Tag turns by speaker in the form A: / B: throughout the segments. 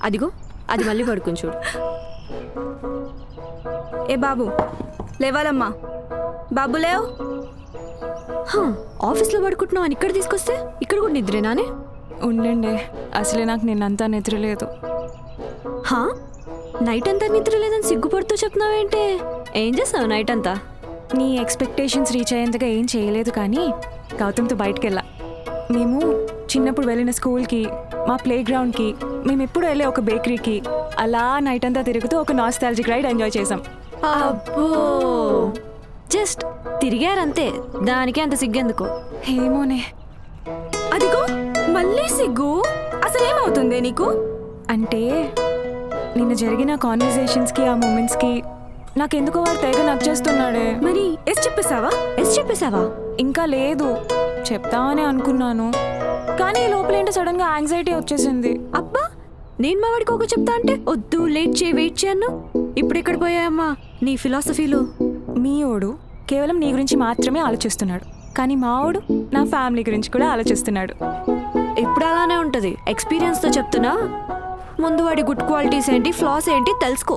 A: అదిగో అది మళ్ళీ పడుకుని చూడు.
B: ఏ బాబు లేవాలమ్మా, బాబు లేవు.
A: ఆఫీస్లో పడుకుంటున్నావు అని ఇక్కడ తీసుకొస్తే ఇక్కడ కూడా నిద్రేనానే?
C: ఉండండి, అసలే నాకు నిన్నంతా నిద్ర లేదు.
A: నైట్ అంతా నిద్ర లేదని సిగ్గుపడుతూ చెప్తున్నావేంటే? ఏం చేస్తావు నైట్ అంతా?
C: నీ ఎక్స్పెక్టేషన్స్ రీచ్ అయ్యేంతగా ఏం చేయలేదు, కానీ గౌతమ్తో బయటకు వెళ్ళా. మేము చిన్నప్పుడు వెళ్ళిన స్కూల్కి, మా ప్లే గ్రౌండ్కి, మేము ఎప్పుడు వెళ్ళే ఒక బేకరీకి, అలా నైట్ అంతా తిరుగుతూ ఒక నాస్టాలజిక్ రైడ్ ఎంజాయ్ చేసాం.
A: అబ్బో, జస్ట్ తిరిగారంతే, దానికి అంత సిగ్గెందుకో?
C: ఏమోనే.
B: అదిగో మళ్ళీ సిగ్గు. అసలేమవుతుంది నీకు?
C: అంటే నిన్న జరిగిన కాన్వర్జేషన్స్కి, ఆ మూమెంట్స్కి నాకెందుకో వాడు తెగ నచ్చేస్తున్నాడే.
B: మరి ఎస్ చెప్పేశావా?
C: ఇంకా లేదు, చెప్తామని అనుకున్నాను, కానీ ఈ లోపలేంటో సడన్ గా యాంగ్జైటీ వచ్చేసింది.
A: అబ్బా, నేను మా వాడికి ఒక చెప్తా అంటే వద్దు, లేట్ చేయి, వెయిట్ చేయను. ఇప్పుడు ఎక్కడ పోయాయమ్మా నీ ఫిలాసఫీలు?
C: మీ ఓడు కేవలం నీ గురించి మాత్రమే ఆలోచిస్తున్నాడు, కానీ మా ఓడు నా ఫ్యామిలీ గురించి కూడా ఆలోచిస్తున్నాడు.
A: ఇప్పుడు అలానే ఉంటుంది. ఎక్స్పీరియన్స్తో చెప్తున్నా. ముందు వాడి గుడ్ క్వాలిటీస్ ఏంటి, ఫ్లాస్ ఏంటి తెలుసుకో.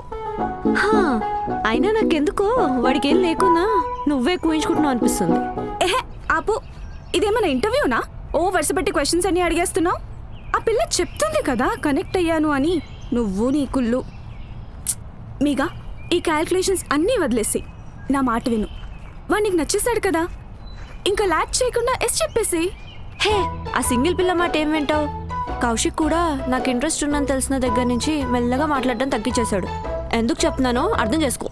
A: అయినా నాకెందుకో వాడికి ఏం లేకున్నా నువ్వే కూయించుకుంటున్నావు అనిపిస్తుంది.
B: ఏహే ఆపు, ఇదేమన్నా ఇంటర్వ్యూనా? ఓ వరుసపెట్టి క్వశ్చన్స్ అన్ని అడిగేస్తున్నావు. ఆ పిల్ల చెప్తుంది కదా కనెక్ట్ అయ్యాను అని. నువ్వు నీ కుళ్ళు మీగా ఈ క్యాల్కులేషన్స్ అన్నీ వదిలేసి నా మాట విను. వాడు నీకు నచ్చేసాడు కదా, ఇంకా లాక్ చేయకుండా ఎస్ చెప్పేసి.
A: హే, ఆ సింగిల్ పిల్ల మాట ఏం వింటావు? కౌశిక్ కూడా నాకు ఇంట్రెస్ట్ ఉందని తెలిసిన దగ్గర నుంచి మెల్లగా మాట్లాడడం తగ్గించేశాడు. ఎందుకు చెప్తున్నానో అర్థం చేసుకో.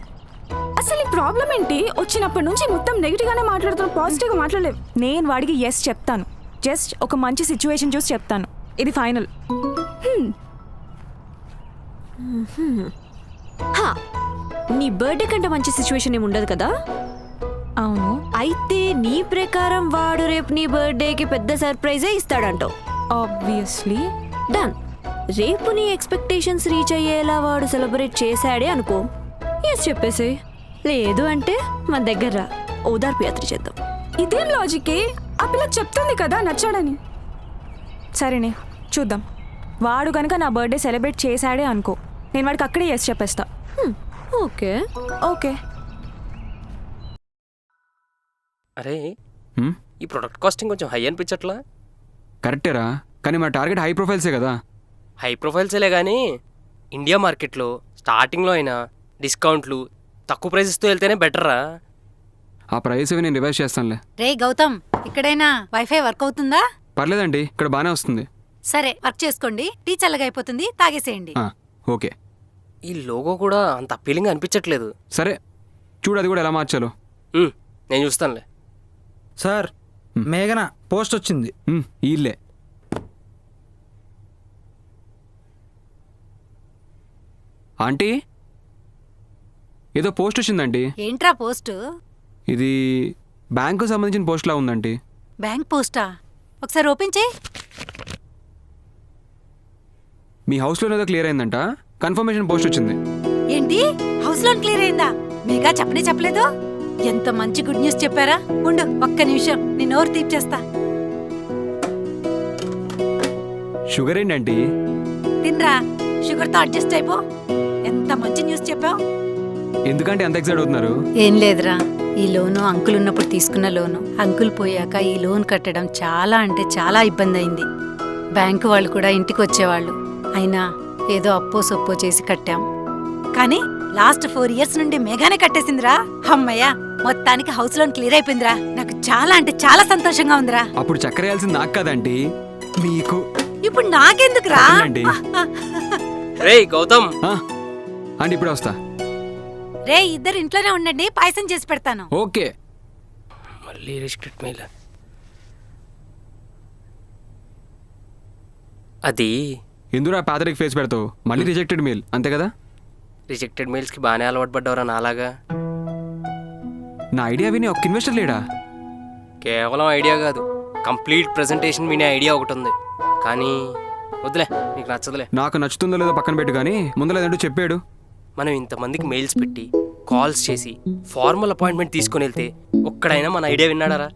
B: అసలు ఈ ప్రాబ్లం ఏంటి? వచ్చినప్పటి నుంచి మొత్తం నెగిటివ్ గానే మాట్లాడుతున్నావు, పాజిటివ్ గా మాట్లాడలేవు.
C: నేను వాడికి ఎస్ చెప్తాను, జస్ట్ ఒక మంచి సిచ్యువేషన్ చూసి చెప్తాను. ఇది ఫైనల్.
A: నీ బర్త్డే కంటే మంచి సిచ్యువేషన్ ఏమి ఉండదు కదా?
C: అవును.
A: అయితే నీ ప్రకారం వాడు రేపు నీ బర్త్డేకి పెద్ద సర్ప్రైజే ఇస్తాడంటావు.
C: ఆబ్వియస్లీ.
A: డన్. రేపు నీ ఎక్స్పెక్టేషన్స్ రీచ్ అయ్యేలా వాడు సెలబ్రేట్ చేశాడే అనుకో, ఎస్ చెప్పేసి. లేదు అంటే మన దగ్గర ఓదార్పు యాత్ర చేద్దాం.
B: ఇదేం లాజికే? ఆ పిల్ల చెప్తుంది కదా నచ్చాడని.
C: సరేనే, చూద్దాం. వాడు కనుక నా బర్త్డే సెలబ్రేట్ చేశాడే అనుకో, నేను వాడికి అక్కడే ఎస్ చెప్పేస్తా.
A: Okay
C: okay.
D: అరే, ఈ ప్రొడక్ట్ కాస్టింగ్ కొంచెం హై అనిపించట్లా?
E: కరెక్టేరా, కానీ మా టార్గెట్ హై ప్రొఫైల్సే కదా.
D: హై ప్రొఫైల్సేలే కానీ ఇండియా మార్కెట్లో స్టార్టింగ్లో అయినా డిస్కౌంట్లు తక్కువ ప్రైజెస్తో వెళ్తేనే బెటర్రా.
E: ఆ ప్రైస్ అవి నేను రివైజ్ చేస్తానులే.
F: రే గౌతమ్, ఇక్కడైనా వైఫై వర్క్ అవుతుందా?
E: పర్లేదండి, ఇక్కడ బాగానే వస్తుంది.
F: సరే, వర్క్ చేసుకోండి. టీ చల్లగా అయిపోతుంది, తాగేసేయండి.
E: ఓకే.
D: ఈ లోగో కూడా అంత అప్పీలింగ్ అనిపించట్లేదు.
E: సరే చూడు, అది కూడా ఎలా మార్చాలో.
D: నేను చూస్తానులే.
G: సార్, మేఘన పోస్ట్ వచ్చింది.
E: ఇల్లే. ఆంటీ, ఏదో పోస్ట్ వచ్చిందండి.
F: ఏంట్రా పోస్ట్?
E: ఇది బ్యాంకు సంబంధించిన పోస్ట్లా ఉందండి.
F: బ్యాంక్ పోస్టా? ఒకసారి ఓపెన్ చేయి.
E: మీ హౌస్లో ఏదో క్లియర్ అయిందంట, కన్ఫర్మేషన్ పోస్ట్ వచ్చింది.
F: ఏంటి, హౌస్ లోన్ క్లియర్ అయిందా? మీగా చెప్పలేదు. ఎంత మంచి గుడ్ న్యూస్ చెప్పారా? ఉండు ఒక్క నిమిషం, నేను నోరు తీర్చేస్తా.
E: షుగర్ ఏంటంటీ?
F: తినరా, షుగర్తో అడ్జస్ట్ అయిపో. ఎంత మంచి న్యూస్ చెప్పావు.
E: ఎందుకంటే అంత ఎక్సైట్ అవుతున్నారు?
F: ఏం లేదురా, ఈ లోను అంకుల్ ఉన్నప్పుడు తీసుకున్న లోను. అంకుల్ పోయాక ఈ లోన్ కట్టడం చాలా అంటే చాలా ఇబ్బంది అయింది. బ్యాంకు వాళ్ళు కూడా ఇంటికి వచ్చేవాళ్ళు. అయినా ఏదో అప్పో సొప్పో చేసి కట్టాం. కానీ లాస్ట్ 4 years నుండి మేఘానే కట్టేసిందిరా. అమ్మయ్యా, మొత్తానికి హౌస్ లోన్ క్లియర్ అయిపోయిందిరా. నాకు చాలా అంటే చాలా సంతోషంగా ఉందిరా.
E: అప్పుడు చక్కెర వేయాల్సింది నాకు కదండి, మీకు.
F: ఇప్పుడు నాకెందుకురా?
D: రేయ్ గౌతమ్,
E: అంటే ఇప్పుడే వస్తా.
F: రే, ఇద్దరు ఇంట్లోనే ఉండండి, పాయసం చేసి పెడతాను.
E: ఓకే.
D: మళ్ళీ రిస్ట్రిక్ట్ మెయిల్. అది
E: ఎందుకు పేదరికి ఫేస్ పెడతావు? మళ్ళీ రిజెక్టెడ్ మెయిల్, అంతే కదా?
D: రిజెక్టెడ్ మెయిల్స్కి బాగానే అలవాటు పడ్డవరా నాలాగా.
E: నా ఐడియా విని ఒక్క ఇన్వెస్టర్ లేడా?
D: కేవలం ఐడియా కాదు, కంప్లీట్ ప్రెజెంటేషన్ వినే ఐడియా ఒకటి ఉంది. కానీ వద్దులే, నీకు నచ్చదులే.
E: నాకు నచ్చుతుందో లేదో పక్కన పెట్టు, కానీ ముందలేదంటూ చెప్పాడు.
D: మనం ఇంతమందికి మెయిల్స్ పెట్టి కాల్స్ చేసి ఫార్మల్ అపాయింట్మెంట్ తీసుకుని వెళ్తే ఒక్కడైనా మన ఐడియా విన్నాడారా?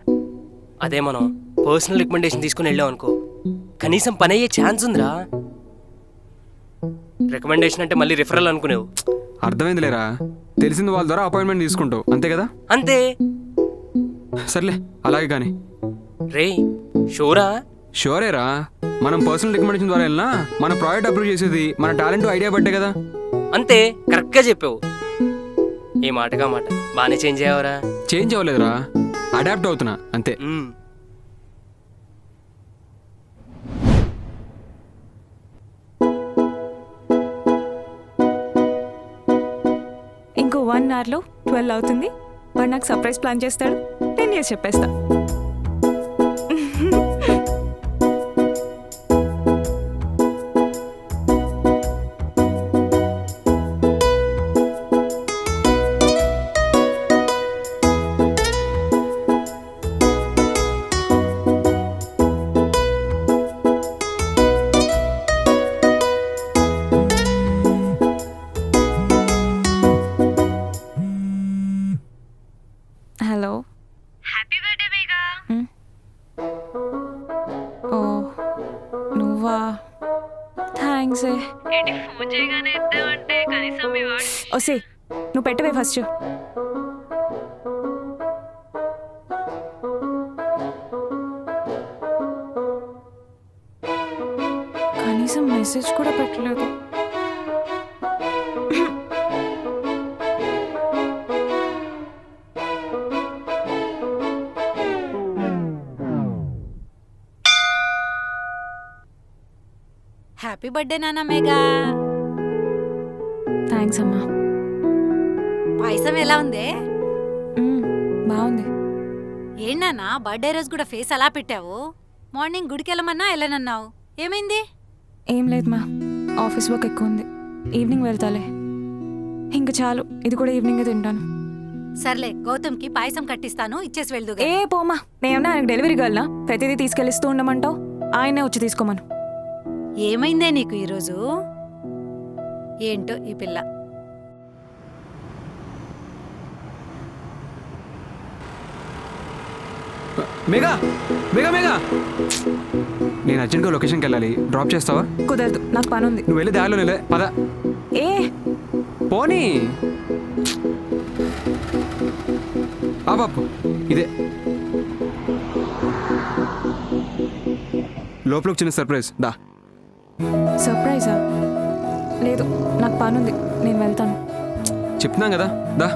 D: అదే మనం పర్సనల్ రికమెండేషన్ తీసుకుని వెళ్ళాం అనుకో, కనీసం పని అయ్యే ఛాన్స్ ఉందిరా. రికమెండేషన్ అంటే మళ్ళీ రిఫరల్ అనుకునేవు.
E: అర్థమైంది లేరా, తెలిసిన వాళ్ళ ద్వారా అపాయింట్మెంట్ తీసుకుంటావు అంతే కదా.
D: అంతే.
E: సర్లే అలాగే కానీ.
D: రే షూరా?
E: షూరేరా, మనం పర్సనల్ రికమెండేషన్ ద్వారా వెళ్ళినా మన ప్రాజెక్ట్ అప్రూవ్ చేసేది మన టాలెంట్ ఐడియా బట్టే కదా.
D: అంతే, కరెక్ట్గా చెప్పావు. ఏ మాటగా మాట బాగానే చేంజ్ అయ్యావరా.
E: చేంజ్ అవ్వలేదురా, అడాప్ట్ అవుతున్నా అంతే.
C: ఇంకో 1 అవర్లో 12 అవుతుంది. వాడు నాకు సర్ప్రైజ్ ప్లాన్ చేస్తాడు, నేను చేసి చెప్పేస్తా. Hello,
A: happy birthday Megha.
C: ఓ నువ్వా? థ్యాంక్స్.
A: ఏంటి ఫోన్ చేయగానే ఎత్తావంటే కనీసం మీ వాడు
C: ఓసే నువ్వు పెట్టవే ఫస్ట్. కనీసం మెసేజ్ కూడా పెట్టలేదు.
F: హ్యాపీ బర్త్డే నాన్న మేఘా.
C: థ్యాంక్స్ అమ్మా.
F: పాయసం ఎలా ఉందే?
C: బాగుంది.
F: ఏంటన్నా బర్త్డే రోజు కూడా ఫేస్ అలా పెట్టావు? మార్నింగ్ గుడికి వెళ్ళమన్నా వెళ్ళనన్నావు, ఏమైంది?
C: ఏం లేదు మా, ఆఫీస్ వర్క్ ఎక్కువ ఉంది. ఈవినింగ్ వెళ్తాలే. ఇంక చాలు, ఇది కూడా ఈవినింగే తింటాను.
F: సర్లే, గౌతమ్కి పాయసం కట్టిస్తాను, ఇచ్చేసి వెళ్దు.
C: ఏ పోమా, నేనేమన్నా ఆయనకు డెలివరీ గర్ల్నా ప్రతిదీ తీసుకెళ్ళిస్తూ ఉండమంటావు? ఆయనే వచ్చి తీసుకోమను.
F: ఏమైందే నీకు ఈరోజు? ఏంటో ఈ పిల్ల.
E: మేఘా మేఘా మేఘా, నేను అర్జెంట్గా లొకేషన్కి వెళ్ళాలి, డ్రాప్ చేస్తావా?
C: కుదరదు, నాకు పని ఉంది.
E: నువ్వు వెళ్ళి దారిలో నిలే పద.
C: ఏ
E: పోనీ ఆ బాపు, ఇదే లోపల చిన్న సర్ప్రైజ్ దా.
C: సర్ప్రైజా? లేదు, నాకు పని ఉంది, నేను వెళ్తాను.
E: చెప్తున్నాం కదా దా.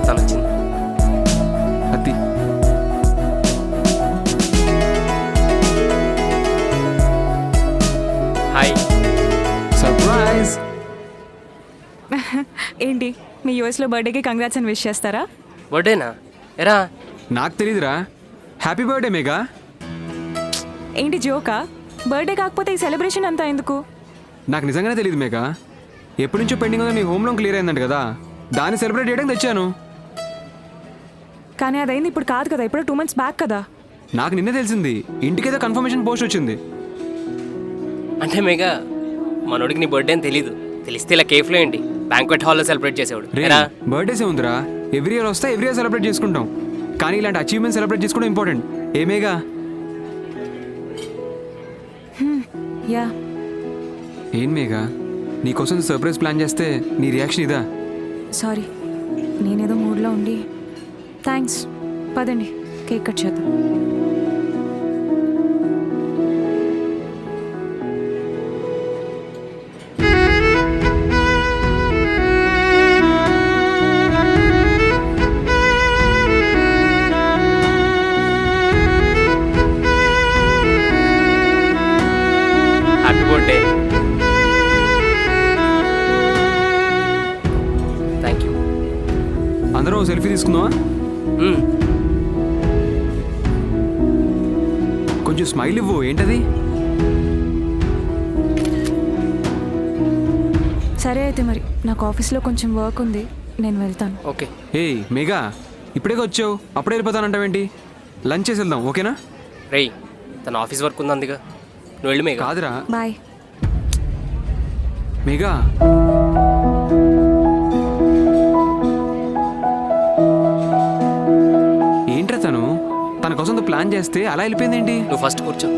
D: తను వచ్చింది.
E: అత్తి
D: హాయ్.
E: సర్ప్రైజ్.
C: ఏంటి మీ యూఎస్లో బర్త్డేకి కంగ్రాట్స్ అని విష్ చేస్తారా?
D: బర్త్డేనా? ఎరా
E: నాకు తెలీదురా. Happy birthday Megha.
C: ఏంటి జోకా? బర్త్డే కాకపోతే ఈ సెలబ్రేషన్ అంతా ఎందుకు?
E: నాకు నిజంగానే తెలియదు మేఘా. ఎప్పటి నుంచో పెండింగ్ ఉందో నీ హోమ్ లోన్ క్లియర్ అయిందంట కదా, దాన్ని సెలబ్రేట్ చేయడానికి తెచ్చాను.
C: కానీ అదైంది ఇప్పుడు కాదు కదా, ఇప్పుడు 2 months బ్యాక్ కదా.
E: నాకు నిన్నే తెలిసింది, ఇంటికేదో కన్ఫర్మేషన్ పోస్ట్ వచ్చింది.
D: అంటే మేఘా, మనోడికి నీ బర్త్డే అని తెలీదు. తెలిస్తే ఇలా కేఫ్లో ఏంటి బ్యాంక్వెట్ హాల్లో సెలబ్రేట్ చేసేవాడు.
E: రే
D: ఎరా
E: బర్త్డేసే ఉందిరా, ఎవ్రీ ఇయర్ వస్తే ఎవ్రీ ఇయర్ సెలబ్రేట్ చేసుకుంటాం. కానీ ఇలాంటి అచీవ్మెంట్ సెలబ్రేట్ చేసుకోవడం ఇంపార్టెంట్. ఏమేగా?
C: యా.
E: ఏం మేఘా, నీకోసం సర్ప్రైజ్ ప్లాన్ చేస్తే నీ రియాక్షన్ ఇదా?
C: సారీ, నేనేదో మూడ్లో ఉండి. థ్యాంక్స్, పదండి కేక్ కట్ చేద్దాం.
D: Happy birthday. Thank you.
E: అందరూ సెల్ఫీ తీసుకుందామా? కొంచెం స్మైల్ ఇవ్వు. ఏంటది?
C: సరే అయితే మరి, నాకు ఆఫీస్లో కొంచెం వర్క్ ఉంది, నేను వెళ్తాను.
D: ఓకే.
E: ఏయ్ మేఘా, ఇప్పుడే వచ్చావు, అప్పుడే వెళ్ళిపోతానంటావేంటి? లంచ్ చేసి వెళ్దాం, ఓకేనా?
D: రేయ్, తన ఆఫీస్ వర్క్ ఉంది అందుగా, నువ్వు వెళ్ళి మేఘా.
E: కాదురా,
C: బాయ్.
E: మేఘా ఏంట్రా తన కోసం ప్లాన్ చేస్తే అలా వెళ్ళిపోయిందేంటి?
D: నువ్వు ఫస్ట్ కూర్చో.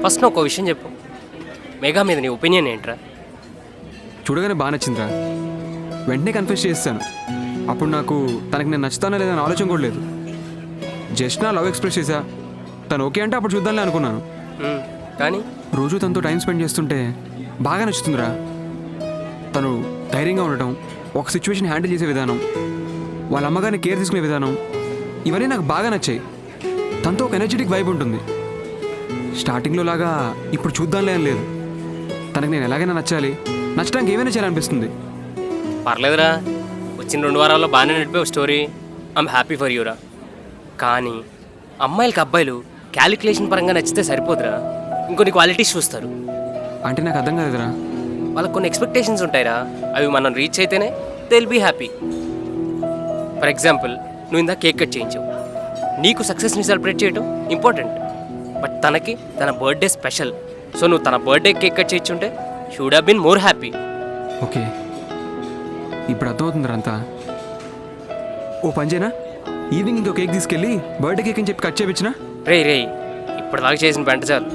D: ఫస్ట్ నువ్వు ఒక విషయం చెప్పు. మేఘా మీద నీ ఒపీనియన్ ఏంట్రా?
E: చూడగానే బాగా నచ్చిందిరా. వెంటనే కన్ఫ్యూజ్ చేస్తాను. అప్పుడు నాకు తనకి నేను నచ్చుతానో లేదని ఆలోచన కూడా లేదు. జస్ట్ నా లవ్ ఎక్స్ప్రెస్ చేశా. తను ఓకే అంటే అప్పుడు చూద్దాంలే అనుకున్నాను.
D: కానీ
E: రోజు తనతో టైం స్పెండ్ చేస్తుంటే బాగా నచ్చుతుందిరా. తను ధైర్యంగా ఉండటం, ఒక సిచ్యువేషన్ హ్యాండిల్ చేసే విధానం, వాళ్ళ అమ్మగారిని కేర్ తీసుకునే విధానం, ఇవన్నీ నాకు బాగా నచ్చాయి. తనతో ఒక ఎనర్జెటిక్ వైబ్ ఉంటుంది. స్టార్టింగ్లో లాగా ఇప్పుడు చూద్దాంలే అని లేదు. తనకి నేను ఎలాగైనా నచ్చాలి, నచ్చడానికి ఏమైనా చేయాలనిపిస్తుంది.
D: పర్లేదురా, వచ్చిన 2 వారాల్లో బాగానే నడిపే స్టోరీ. ఐమ్ హ్యాపీ ఫర్ యూరా. కానీ అమ్మాయిలకి అబ్బాయిలు క్యాలిక్యులేషన్ పరంగా నచ్చితే సరిపోదురా, ఇంకొన్ని క్వాలిటీస్ చూస్తారు.
E: అంటే నాకు అర్థం కాలేదురా.
D: వాళ్ళకి కొన్ని ఎక్స్పెక్టేషన్స్ ఉంటాయిరా, అవి మనం రీచ్ అయితేనే they will be happy. For example, నువ్వు ఇందా కేక్ కట్ చేయించావు. నీకు సక్సెస్ని సెలబ్రేట్ చేయడం ఇంపార్టెంట్, బట్ తనకి తన బర్త్డే స్పెషల్. సో నువ్వు తన బర్త్డే కేక్ కట్ చేయించుంటే she would have been more happy.
E: Okay, ఇప్పుడు అర్థమవుతుందిరా అంతా. ఓ పంజేనా, ఈవినింగ్ ఇంకో కేక్ తీసుకెళ్ళి బర్త్డే కేక్ అని చెప్పి కట్ చేయించినా?
D: రే ఇప్పటిదాకా చేసిన పెంట చాలు.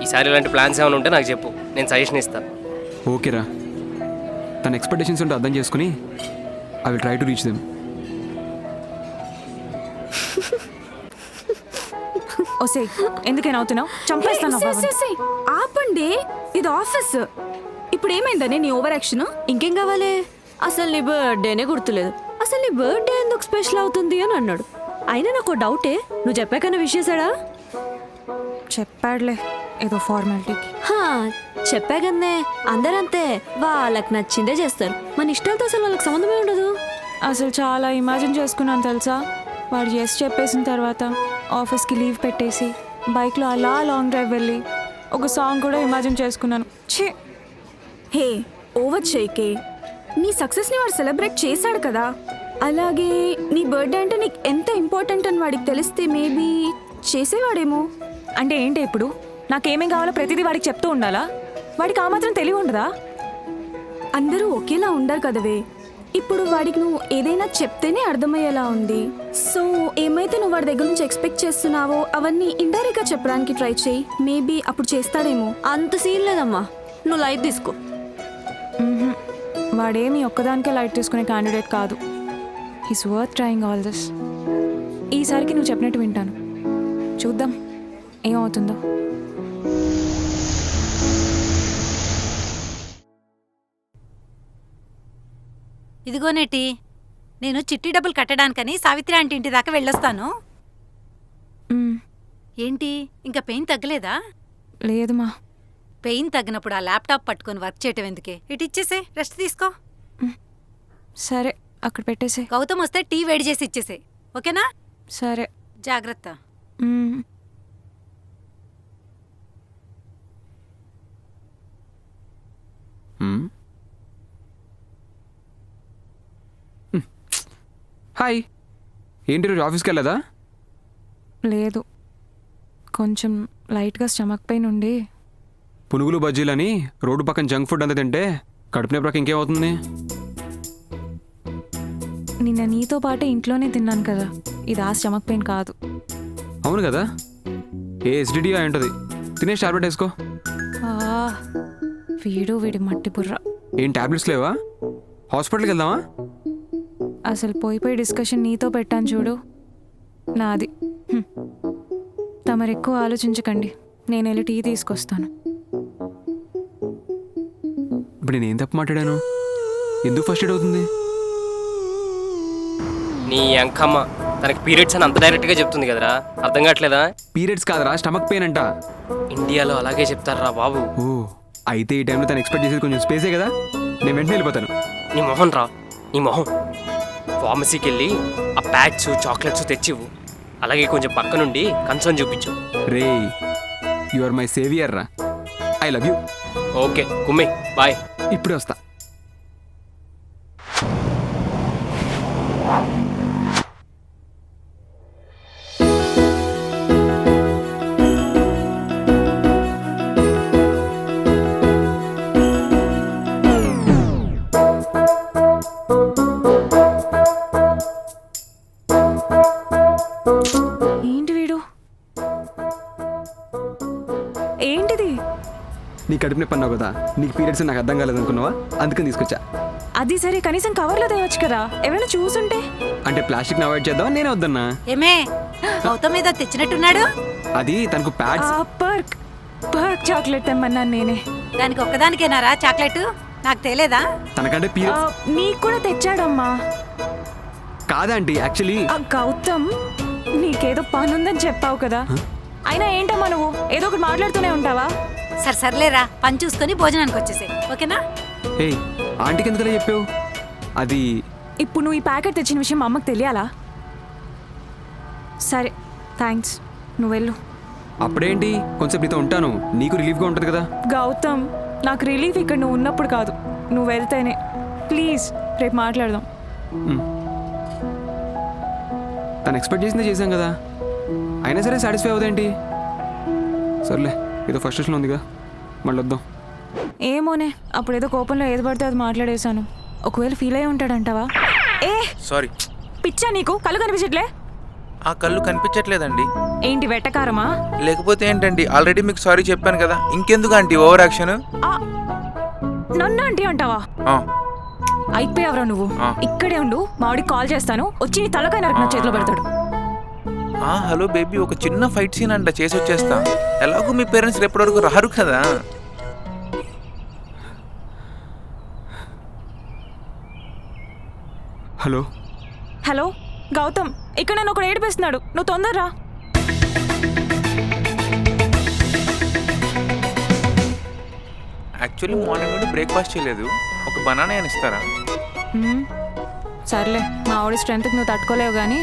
D: ఈసారి ఇలాంటి ప్లాన్స్ ఏమైనా ఉంటే నాకు చెప్పు, నేను సజెషన్ ఇస్తాను.
E: ఓకేరా, తన ఎక్స్పెక్టేషన్స్ ఉంటే అర్థం చేసుకుని I will try to reach them.
C: ఓసే ఎందుకైనా అవుతున్నావు? చంపేస్తాను
B: ఆపండి, ఇది ఆఫీస్. ఇప్పుడు ఏమైందని నీ ఓవర్ యాక్షన్?
A: ఇంకేం కావాలి? అసలు నీ బర్త్డేనే గుర్తులేదు. అసలు నీ బర్త్డే ఎందుకు స్పెషల్ అవుతుంది అని అన్నాడు. అయినా నాకు డౌటే, నువ్వు చెప్పాకన్నా విష్ చేశాడా?
C: చెప్పాడులే, ఏదో ఫార్మాలిటీకి.
A: చెప్పాకన్నే, అందరంతే, వాళ్ళకి నచ్చిందే చేస్తారు. మన ఇష్టాలతో అసలు వాళ్ళకి సంబంధమే ఉండదు.
C: అసలు చాలా ఇమాజిన్ చేసుకున్నాను తెలుసా. వాడు ఎస్ చెప్పేసిన తర్వాత ఆఫీస్కి లీవ్ పెట్టేసి బైక్లో అలా లాంగ్ డ్రైవ్ వెళ్ళి ఒక సాంగ్ కూడా ఇమాజిన్ చేసుకున్నాను. ఛీ,
B: హే ఓవర్ చేయకే. నీ సక్సెస్ని వాడు సెలబ్రేట్ చేశాడు కదా, అలాగే నీ బర్త్డే అంటే నీకు ఎంత ఇంపార్టెంట్ అని వాడికి తెలిస్తే మేబీ చేసేవాడేమో.
C: అంటే ఏంటి ఇప్పుడు? నాకేమేం కావాలో ప్రతిదీ వాడికి చెప్తూ ఉండాలా? వాడికి ఆ మాత్రం తెలివి ఉండదా?
B: అందరూ ఒకేలా ఉండరు కదవే. ఇప్పుడు వాడికి నువ్వు ఏదైనా చెప్తేనే అర్థమయ్యేలా ఉంది. సో ఏమైతే నువ్వు వాడి దగ్గర నుంచి ఎక్స్పెక్ట్ చేస్తున్నావో అవన్నీ ఇండైరెక్ట్గా చెప్పడానికి ట్రై చేయి. మేబీ అప్పుడు చేస్తాడేమో.
A: అంత సీన్ లేదమ్మా, నువ్వు లైట్ తీసుకో.
C: వాడేమి ఒక్కదానికే లైట్ తీసుకునే క్యాండిడేట్ కాదు. He's worth trying all this. ఈసారికి నువ్వు చెప్పినట్టు వింటాను. చూద్దాం ఏమవుతుందో.
F: ఇదిగోనేటి, నేను చిట్టి డబ్బులు కట్టడానికని సావిత్రి ఆంటీ ఇంటి దాకా వెళ్ళొస్తాను. ఏంటి, ఇంకా పెయిన్ తగ్గలేదా?
C: లేదుమా.
F: పెయిన్ తగ్గినప్పుడు ఆ ల్యాప్టాప్ పట్టుకొని వర్క్ చేయటం ఎందుకే? ఇటు ఇచ్చేసే, రెస్ట్ తీసుకో.
C: సరే, అక్కడ పెట్టేసే.
F: గౌతమ్ వస్తే టీ వేడి చేసి ఇచ్చేసే, ఓకేనా?
C: సరే,
F: జాగ్రత్త.
E: హాయ్, ఏంటి రోజు ఆఫీస్కి వెళ్ళదా?
C: లేదు, కొంచెం లైట్గా స్టమక్ పెయిన్ ఉండి.
E: పునుగులు బజ్జీలని రోడ్డు పక్కన జంక్ ఫుడ్ అంతా తింటే కడుపు నొప్పి ఇంకేమవుతుంది?
C: నిన్న నీతో పాటు ఇంట్లోనే తిన్నాను కదా, ఇది ఆ స్టమక్ పెయిన్ కాదు.
E: అవును కదా, ఏ ఎసిడిటీ అయి ఉంటుంది. తినేసి టాబ్లెట్ వేసుకో.
C: వీడి మట్టి బుర్ర.
E: ఏం టాబ్లెట్స్ లేవా? హాస్పిటల్కి వెళ్దామా?
C: అసలు పోయి డిస్కషన్ నీతో పెట్టాను చూడు, నాది. తమరు ఎక్కువ ఆలోచించకండి, నేను వెళ్ళి టీ తీసుకొస్తాను.
E: ఇప్పుడు నేనేం తప్పు మాట్లాడాను? ఎందుకు ఫస్ట్ ఎయిడ్ అవుతుంది?
D: నీ అంకమ్మ తనకి పీరియడ్స్ అని అంత డైరెక్ట్గా చెప్తుంది కదరా, అర్థం కావట్లేదా?
E: పీరియడ్స్ కాదరా, స్టమక్ పెయిన్ అంట.
D: ఇండియాలో అలాగే చెప్తారా బాబు.
E: ఓ, అయితే ఈ టైంలో తను ఎక్స్పెక్ట్ చేసేది కొంచెం స్పేసే కదా, నేను వెంటనే వెళ్ళిపోతాను.
D: నీ మొహం రా, నీ మొహం. ఫార్మసీకి వెళ్ళి ఆ ప్యాక్స్ చాక్లెట్స్ తెచ్చివు, అలాగే కొంచెం పక్క నుండి కన్సర్న్ చూపించు.
E: రే, యు ఆర్ మై సేవియర్ రా, I love you.
D: Okay Kummi, bye.
E: ఇప్పుడే వస్తా.
C: ఏంటిది?
E: నీ కడుపు నొప్పి అన్నావు కదా, నీకు పీరియడ్స్ నాకు అర్థం కాలేదనుకున్నావా, అందుకని తీసుకొచ్చా.
C: అది సరే, కనీసం కవర్లో తేవచ్చు కదా, ఎవరైనా చూసుంటే.
E: అంటే ప్లాస్టిక్ని అవాయిడ్ చేద్దామని నేనే వద్దన్నా.
F: ఏమే గౌతమ్ మీద తెచ్చినట్టున్నాడు.
E: అది తనకు ప్యాడ్స్.
C: పర్క్ పర్క్ చాక్లెట్ తెమ్మన్నాను నేనే.
F: దానికి ఒక్కదానికేనారా చాక్లెట్? నాకు తెలియదా?
E: తనకంటే పీరియడ్స్
C: నీకు కూడా తెచ్చాడమ్మా.
E: కాదండి, యాక్చువల్లీ
C: గౌతమ్, నీకేదో పని ఉందని చెప్పావు కదా, అయినా ఏంటమ్మా నువ్వు ఏదో ఒకటి మాట్లాడుతూనే ఉంటావా?
F: సర్లేరా, పని చూసుకొని భోజనానికి వచ్చేసే, ఓకేనా?
E: ఏయ్, ఆంటీకి ఎందుకలా చెప్పావు? అది
C: ఇప్పుడు నువ్వు ఈ ప్యాకెట్ తెచ్చిన విషయం మా అమ్మకి తెలియాలా? సరే, థ్యాంక్స్, నువ్వు వెళ్ళు.
E: అప్పుడేంటి, కొంచెం నీతో ఉంటాను, నీకు రిలీఫ్గా ఉంటుంది కదా.
C: గౌతమ్, నాకు రిలీఫ్ ఇక్కడ నువ్వు ఉన్నప్పుడు కాదు, నువ్వు వెళ్తేనే. ప్లీజ్, రేపు మాట్లాడదాం.
E: తను ఎక్స్పెక్ట్ చేసిందే చేశాం కదా, అయినా సరే సాటిస్ఫై అవుదేంటి? సర్లే, ఏదో ఫస్ట్రేషన్ ఉందిగా, మళ్ళీ వద్దాం.
C: ఏమోనే, అప్పుడు ఏదో కోపంలో ఏది పడితే అది మాట్లాడేశాను. ఒకవేళ ఫీల్ అయ్యి ఉంటాడంటావా? ఏ
H: సారీ.
C: పిచ్చా నీకు? కళ్ళు కనిపించట్లే?
H: ఆ కళ్ళు కనిపించట్లేదండి.
C: ఏంటి వెట్టకారమా?
H: లేకపోతే ఏంటండి, ఆల్రెడీ మీకు సారీ చెప్పాను కదా, ఇంకెందుకు ఆంటీ ఓవర్ యాక్షన్?
C: నన్ను ఆంటీ అంటావా? అయిపోయావరా నువ్వు. ఇక్కడే ఉండు, మావిడికి కాల్ చేస్తాను, వచ్చి నీ తలకాయ నరకు నా చేతిలో పెడతాడు.
H: హలో బేబీ, ఒక చిన్న ఫైట్ సీన్ అంట, చేసి వచ్చేస్తా. ఎలాగో మీ పేరెంట్స్ రేపటి వరకు రారు కదా.
E: హలో
C: హలో గౌతమ్, ఇక్కడ నన్ను ఒకడు ఏడిపిస్తున్నాడు, నువ్వు తొందరరా.
H: యాక్చువల్లీ మార్నింగ్ నుండి బ్రేక్ఫాస్ట్ చేయలేదు, ఒక బనానా అని ఇస్తారా?
C: సర్లే, మా ఆవిడ స్ట్రెంత్కి నువ్వు తట్టుకోలేవు కానీ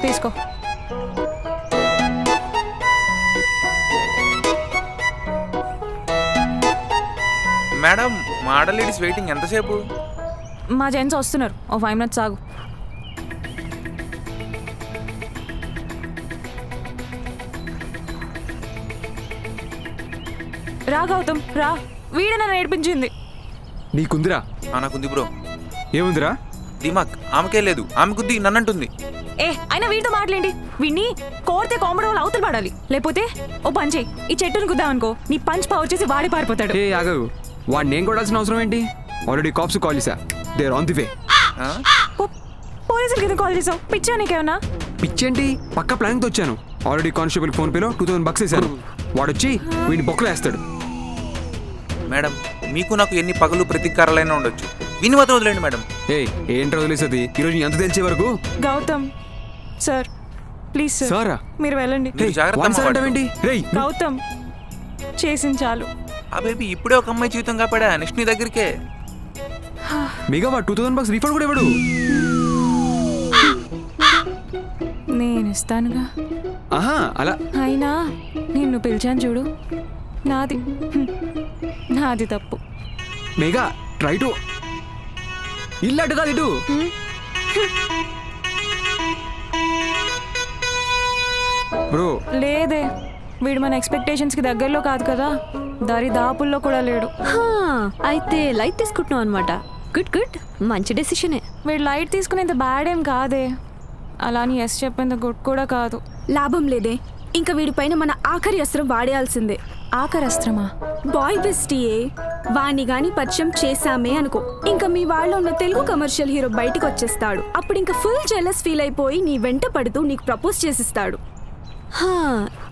C: తీసుకో.
H: మేడం, మా ఆడ లేడీస్ వెయిటింగ్, ఎంతసేపు?
C: మా జెంట్స్ వస్తున్నారు, ఓ 5 minutes ఆగు. రా గౌతమ్ రా, వీడే నన్ను ఏడిపించింది.
E: నీకుందిరా?
H: నాకుంది బ్రో.
E: ఏముందిరా?
H: దిమాక్ ఆమెకే లేదు, ఆమె కుద్ది నన్నంటుంది.
C: అయినా వీడితో మాట్లాడి వీడిని కోరితే కామెడీ వాళ్ళు అవతల పడాలి, లేకపోతే ఓ పని చేయి, ఈ చెట్టును కుద్దామనుకో, నీ పంచ్ పవర్ చేసి వాడి పారిపోతాడు.
E: ఏ ఆగవు, వాడు నేను కొడాల్సిన అవసరం ఏంటి? ఆల్రెడీ కాప్స్ కాల్ చేశా, they are on the way.
C: పోలీసులు కింద కాల్ చేసావు, పిచ్చా నీకేమన్నా?
E: పిచ్చేంటి, పక్క ప్లానింగ్తో వచ్చాను. ఆల్రెడీ కానిస్టేబుల్ ఫోన్ పేలో 2000 bucks వేశాను, వాడొచ్చి వీడిని బొక్కలో వేస్తాడు.
H: మేడం, మీకు నాకు ఎన్ని పగలు ప్రతీకారాలైనా ఉండొచ్చు, విని మాత్రం వదిలేండి మేడం.
E: ఏంటి వదిలేసేది, ఈరోజు ఎంత తెలిసే వరకు.
C: గౌతమ్ సార్, ప్లీజ్ సార్,
E: సారా
C: మీరు వెళ్ళండి.
H: మీరు జాగ్రత్త అమ్మ వాడు.
C: గౌతమ్, చేసింది చాలు.
H: ఆ బేబీ ఇప్పుడే ఒక అమ్మాయి జీవితం కాపాడా, నెక్స్ట్ నీ దగ్గరికే.
E: మిగా వాడు 2000 bucks రీఫండ్ కూడా ఇవ్వడు.
C: నేను ఇస్తానుగా.
E: ఆహా, అలా
C: అయినా నిన్ను పిలిచాను చూడు, నాది నాది తప్పు.
E: మేఘా, ట్రై టు ఇల్లు అటు కాదు ఇటు. బ్రో
C: లేదే, వీడు మన ఎక్స్పెక్టేషన్స్కి దగ్గరలో కాదు కదా, దారి దాపుల్లో కూడా లేడు.
A: అయితే లైట్ తీసుకుంటున్నావు అనమాట. గుడ్ గుడ్, మంచి డెసిషనే.
C: వీడు లైట్ తీసుకునేంత బ్యాడ్ ఏం కాదే, అలా అని ఎస్ చెప్పేంత గుడ్ కూడా కాదు.
B: లాభం లేదే, ఇంకా వీడిపైన మన ఆఖరి అస్త్రం వాడేయాల్సిందే.
C: ఆఖరి అస్త్రమా?
B: బాయ్ బెస్టీయే, వాణ్ణి గాని పరిచయం చేశామే అనుకో, ఇంకా మీ వాళ్ళలో ఉన్న తెలుగు కమర్షియల్ హీరో బయటికి వచ్చేస్తాడు. అప్పుడు ఇంకా ఫుల్ జెలస్ ఫీల్ అయిపోయి నీ వెంట పడుతూ నీకు ప్రపోజ్ చేసిస్తాడు.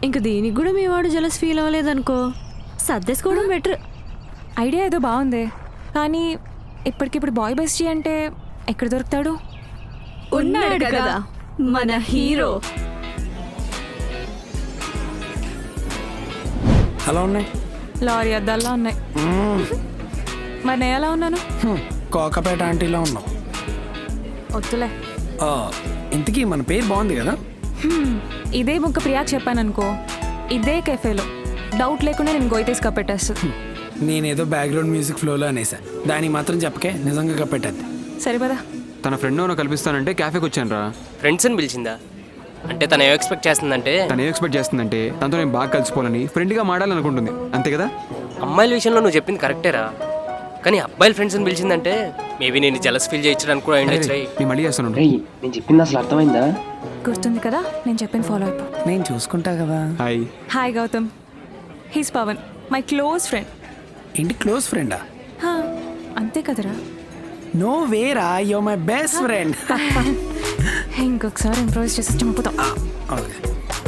A: ఇంక దీనికి కూడా మీ వాడు జలస్ ఫీల్ అవ్వలేదనుకో, సర్దేసుకోవడం బెటర్.
C: ఐడియా ఏదో బాగుంది, కానీ ఇప్పటికిప్పుడు బాయ్ బెస్టీ అంటే ఎక్కడ దొరుకుతాడు?
A: ఉన్నాడు కదా మన హీరో.
G: అలా ఉన్నాయి,
C: లారీ అద్దాల్లా ఉన్నాయి. మరి నేను ఎలా ఉన్నాను?
G: కోకపేట ఆంటీలో ఉన్నావు.
C: వద్దులే.
G: ఇంతకీ మన పేరు బాగుంది కదా.
C: ఇదే ముక్క ప్రియాకి చెప్పాననుకో, ఇదే కెఫేలో డౌట్ లేకుండా నేను గోయి తీసి కప్పెట్టేస్తుంది.
G: నేనేదో బ్యాక్గ్రౌండ్ మ్యూజిక్ ఫ్లోలో అనేసా, దానికి మాత్రం చెప్పకే నిజంగా కప్పెట్టద్ది.
C: సరే పదా.
E: తన ఫ్రెండ్ ఎవరో కల్పిస్తానంటే క్యాఫేకి వచ్చాను రా.
D: ఫ్రెండ్స్ అని పిలిచిందా? అంటే తను ఏం ఎక్స్పెక్ట్ చేస్తుందంటే,
E: తను ఏం ఎక్స్పెక్ట్ చేస్తుందంటే తనతో నేను బాగా కలిసిపోవాలని, ఫ్రెండ్గా మాడాలనుకుంటుంది, అంతే కదా.
D: అమ్మాయిల విషయంలో నువ్వు చెప్పింది కరెక్టేరా, కానీ అబ్బాయిల ఫ్రెండ్స్ అని పిలిచిందంటే మేబీ నేను జలస్ ఫీల్ చేయించడానికి కూడా అయిండొచ్చు.
E: నేను మళ్ళీ చేస్తాను.
D: నేను చెప్పింది అసలు అర్థమైందా?
C: గుర్తుంది కదా, నేను చెప్పిన ఫాలో అయిపో.
G: నేను చూసుకుంటా కదా.
E: Hi.
C: Hi Gautam, he's Pavan, my close friend.
G: ఏంటి క్లోజ్ ఫ్రెండా?
C: అంతే కదరా.
G: నో వేరా, యో మై బెస్ట్ ఫ్రెండ్.
C: ఇంకొకసారి ఇంప్రూవైజ్ చేసి చంపుతాం.
G: Okay.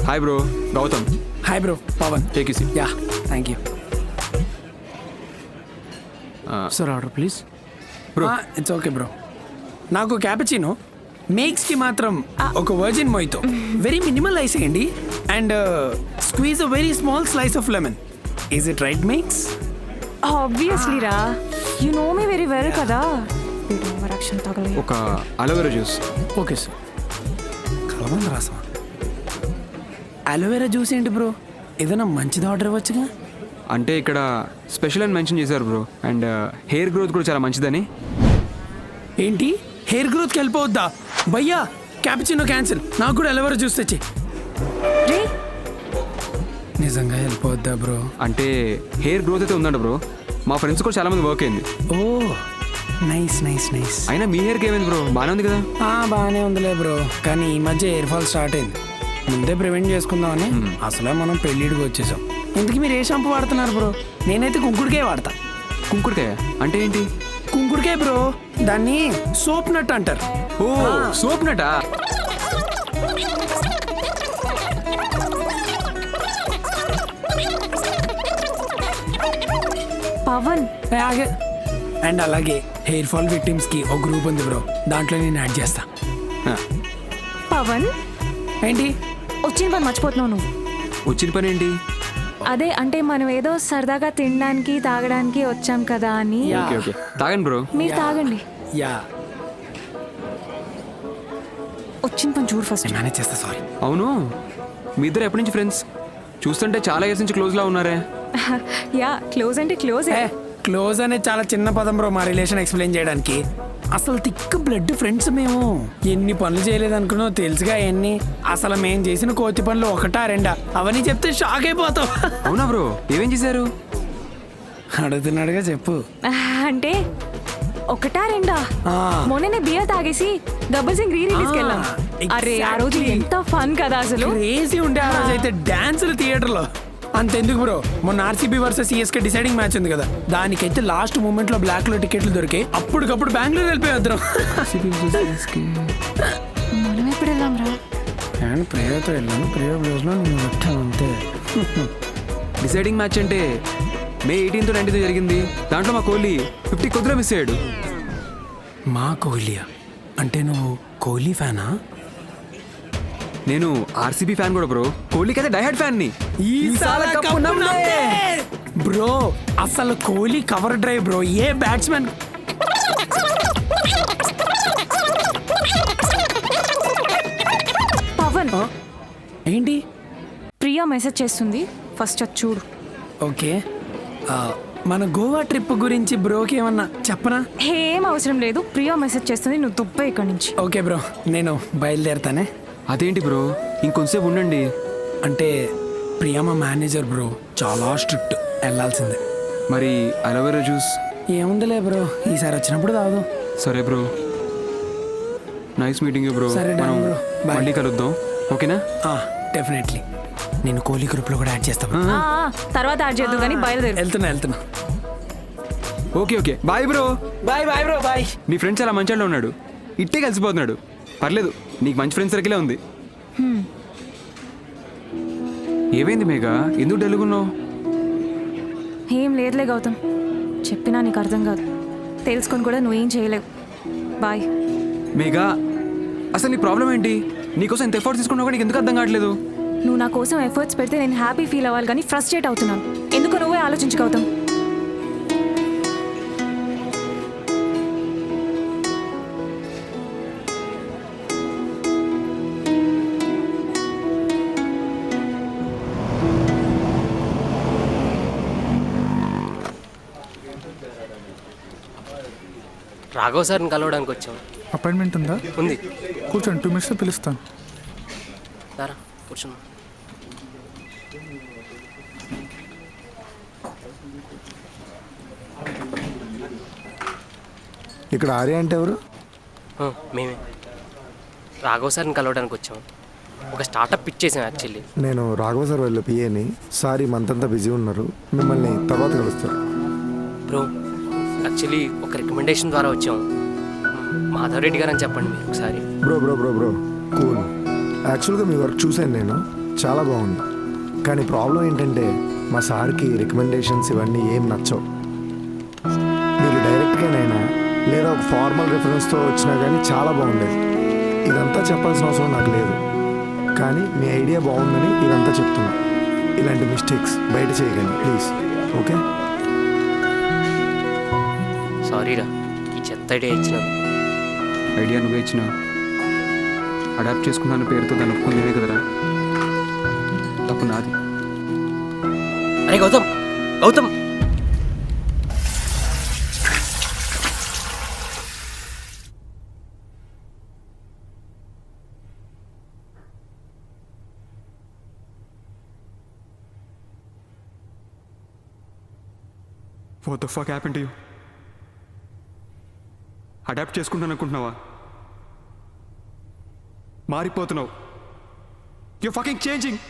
E: Hi bro, Gautam.
G: Hi bro, Pavan.
E: Take you seat.
G: Yeah, thank you. Sir order please.
E: Bro.
G: It's okay bro. నాకు cappuccino, మేక్స్కి మాత్రం ఒక virgin mojito, very minimal ice వేయండి, and squeeze a very small slice of lemon. Is it right makes?
C: Obviously రా, you know me very well కదా. రక్షణ తగలే.
E: ఒక aloe vera juice.
G: Okay sir. కలబంద రాసా. అలోవెరా జ్యూస్ ఏంటి బ్రో? ఏదైనా మంచిది ఆర్డర్ ఇవ్వచ్చుగా.
E: అంటే ఇక్కడ స్పెషల్ అని మెన్షన్ చేశారు బ్రో, అండ్ హెయిర్ గ్రోత్ కూడా చాలా మంచిదని.
G: ఏంటి హెయిర్ గ్రోత్కి వెళ్ళిపోవద్దా? భయ్యా క్యాపచినో క్యాన్సిల్, నాకు కూడా అలోవెరా జ్యూస్ తెచ్చి.
C: రే,
G: నిజంగా వెళ్ళిపోవద్దా బ్రో?
E: అంటే హెయిర్ గ్రోత్ అయితే ఉందంట బ్రో, మా ఫ్రెండ్స్ కూడా చాలా మంది వర్క్ అయింది.
G: ఓ నైస్ నైస్ నైస్.
E: అయినా మీ హెయిర్కి ఏమైంది బ్రో? బాగానే ఉంది కదా.
G: బాగానే ఉందిలే బ్రో, కానీ ఈ మధ్య హెయిర్ ఫాల్ స్టార్ట్ అయింది. ముందే ప్రివెంట్ చేసుకుందామని అసలే మనం పెళ్ళిడికి వచ్చేసాం. ఇంతకీ మీరు ఏ షాంపూ వాడుతున్నారు బ్రో? నేనైతే కుంకుడుకాయ వాడతా.
E: కుంకుడుకాయ అంటే ఏంటి?
G: కుంకుడుకాయ బ్రో, దాన్ని సోప్ నట్ అంటారు.
E: ఓ సోప్ నటా?
C: పవన్.
G: అండ్ అలాగే హెయిర్ ఫాల్ విక్టిమ్స్ కి ఒక గ్రూప్ ఉంది బ్రో, దాంట్లో నేను యాడ్ చేస్తా.
C: పవన్,
G: ఏంటి
C: వచ్చిన పని మర్చిపోతున్నావు నువ్వు.
E: వచ్చిన పని ఏంటి?
C: అదే అంటే మనం ఏదో సరదాగా తినడానికి తాగడానికి వచ్చాం కదా అని.
E: ఓకే ఓకే, తాగండి బ్రో.
C: మీరు తాగండి.
G: యా,
C: వచ్చిన పని చూడు ఫస్ట్.
G: మేనేజ్ చేస్తా. సారీ.
E: అవును, మీ ఇద్దరు ఎప్పటి నుంచి ఫ్రెండ్స్? చూస్తుంటే చాలా ఇయర్స్ నుంచి క్లోజ్లా ఉన్నారే.
C: యా, క్లోజ్ అంటే క్లోజ్.
G: క్లోజ్ అనేది చాలా చిన్న పదం బ్రో మా రిలేషన్ ఎక్స్ప్లెయిన్ చేయడానికి. అసలు థిక్ బ్లడ్ ఫ్రెండ్స్ మేము. ఎన్ని పనులు చేయలేదు అనుకున్నావు తెలుసుగా ఎన్ని. అసలు మేము చేసిన కోతి పనులు ఒకటా రెండా, అవన్నీ చెప్తే షాక్ అయిపోతావు.
E: అవునా బ్రో, ఏమేం చేశారు?
G: అడుగుతున్నాడుగా చెప్పు.
C: అంటే ఒకటా రెండా? మొన్ననే బియర్ తాగేసి గబ్బర్ సింగ్ రిలీజ్కి వెళ్ళాం. అరే ఆ రోజు ఎంత ఫన్ కదా అసలు.
G: క్రేజీ ఉండే ఆ రోజు అయితే డాన్సులు థియేటర్లో. అంతెందుకు బ్రో, మొన్న RCB versus CSK deciding match ఉంది కదా, దానికైతే లాస్ట్ మూమెంట్ లో బ్లాక్ లో టికెట్లు దొరికాయి. అప్పటికప్పుడు బెంగళూరు వెళ్ళిపోయారు.
C: మనం ఎప్పుడు వెళ్ళాం రా?
G: నేను ప్రియతో వెళ్ళాను, ప్రియ బ్లౌజ్ లో నేను వచ్చాను అంతే.
E: డిసైడింగ్ మ్యాచ్ అంటే మే 18th 19th జరిగింది. దాంట్లో మా కోహ్లీ 50 కొద్దిగా మిస్ అయ్యాడు.
G: మా కోహ్లీయా? అంటే నువ్వు కోహ్లీ ఫ్యానా?
E: నేను ఆర్సీబీ ఫ్యాన్ కూడా బ్రో, కోహ్లీకి అయితే డైహార్డ్ ఫ్యాన్ ని.
G: బ్రో అసలు కోహ్లీ కవర్ డ్రైవ్ బ్రో, ఏ బ్యాట్స్మెన్.
C: పవన్,
G: ఏంటి?
C: ప్రియా మెసేజ్ చేస్తుంది, ఫస్ట్ అది చూడు.
G: ఓకే, మన గోవా ట్రిప్ గురించి బ్రోకి ఏమన్నా చెప్పనా?
C: ఏం అవసరం లేదు, ప్రియా మెసేజ్ చేస్తుంది, నువ్వు దుబ్బే ఇక్కడి నుంచి.
G: ఓకే బ్రో, నేను బయలుదేరుతానే.
E: అదేంటి బ్రో, ఇంకొంచెంసేపు ఉండండి.
G: అంటే ప్రియా మా మేనేజర్ బ్రో, చాలా స్ట్రిక్ట్, వెళ్ళాల్సిందే.
E: మరి అలోవెరా జ్యూస్?
G: ఏముందిలే బ్రో, ఈసారి వచ్చినప్పుడు తాగుదాం.
E: సరే bro, nice meeting you bro.
G: సరే డన్
E: మనం
G: బ్రో, బాయ్.
E: మళ్ళీ కలుద్దాం, ఓకేనా?
G: డెఫినెట్లీ. నేను కోహ్లీ గ్రూప్లో కూడా యాడ్ చేస్తా బ్రో.
C: తర్వాత యాడ్ చేద్దాం కానీ బయలుదేరు.
G: వెళ్తున్నా.
E: Okay okay, bye bro.
G: Bye bye bro, bye.
E: నీ ఫ్రెండ్స్ అలా మంచిగా ఉన్నాడు, ఇట్టే కలిసిపోతున్నాడు. పర్లేదు, నీకు మంచి ఫ్రెండ్స్ సర్కిలే ఉంది. ఏమైంది మేఘా, ఎందుకు డల్గున్నావు?
C: ఏం లేదులే గౌతమ్, చెప్పినా నీకు అర్థం కాదు, తెలుసుకొని కూడా నువ్వేం చేయలేవు. బాయ్.
E: మేఘా, అసలు నీ ప్రాబ్లం ఏంటి? నీకోసం ఎంత ఎఫర్ట్స్ తీసుకున్నావు కూడా నీకు ఎందుకు అర్థం కావట్లేదు?
C: నువ్వు నా కోసం ఎఫర్ట్స్ పెడితే నేను హ్యాపీ ఫీల్ అవ్వాలి కానీ ఫ్రస్ట్రేట్ అవుతున్నాను. ఎందుకు నువ్వే ఆలోచించు గౌతమ్.
D: రాఘవ్ సార్ని కలవడానికి వచ్చాం.
I: అపాయింట్మెంట్ ఉందా?
D: ఉంది,
I: కూర్చోండి, 2 minutes పిలుస్తాను.
D: దారా కూర్చున్నా.
I: ఇక్కడ ఆర్య అంటే ఎవరు?
D: మేమే రాఘవ్ సార్ని కలవడానికి వచ్చాం. ఒక స్టార్టప్ పిచ్ చేసాం యాక్చువల్లీ.
J: నేను రాఘవ సార్ వాళ్ళ పిఏని. సారీ మంత్ అంతా బిజీ ఉన్నారు, మిమ్మల్ని తర్వాత కలుస్తారు.
D: బ్రో యాక్చువల్లీ ఒక రికమెండేషన్ ద్వారా వచ్చాం. మాధవరెడ్డి గారు అని చెప్పండి మీరు ఒకసారి.
J: Bro bro bro bro cool. యాక్చువల్గా మీ వర్క్ చూశాను నేను, చాలా బాగుంది. కానీ ప్రాబ్లం ఏంటంటే మా సార్కి రికమెండేషన్స్ ఇవన్నీ ఏం నచ్చవు. మీరు డైరెక్ట్గానైనా లేదా ఒక ఫార్మల్ రెఫరెన్స్తో వచ్చినా కానీ చాలా బాగుండేది. ఇదంతా చెప్పాల్సిన అవసరం నాకు లేదు, కానీ మీ ఐడియా బాగుందని ఇదంతా చెప్తున్నా. ఇలాంటి మిస్టేక్స్ బయట చేయకండి ప్లీజ్. ఓకే?
D: సారీరా ఈ చెత్త ఐడియా ఇచ్చినాను.
E: ఐడియా నువ్వే ఇచ్చిన, అడాప్ట్ చేసుకున్నాను పేరుతో దాన్ని ఒప్పుకుందేనే కదరా. తప్పు నాది.
D: అరే Gautam Gautam
E: What the fuck happened to you? Adapt చేసుకుంటాను అనుకుంటున్నావా? మారిపోతున్నావు. You fucking changing.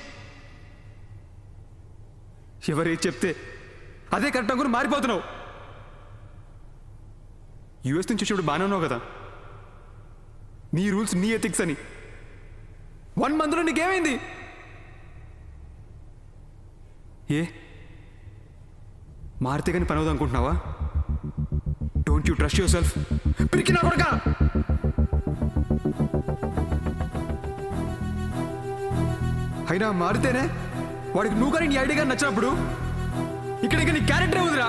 E: ఎవరే చెప్తే అదే కరెక్ట్ అనుకుని మారిపోతున్నావు. యూఎస్ నుంచి చూడు బాగానే ఉన్నావు కదా, నీ రూల్స్ నీ ఎథిక్స్ అని. 1 monthలో నీకేమైంది? ఏ మారితే కానీ పని అవుతుంది అనుకుంటున్నావా? Don't you trust yourself? పిరికినా కొడకా. అయినా మారితేనే వాడికి నువ్వు కానీ నీ ఐడియాగా నచ్చినప్పుడు ఇక్కడ నీ క్యారెక్టర్ అవుతురా.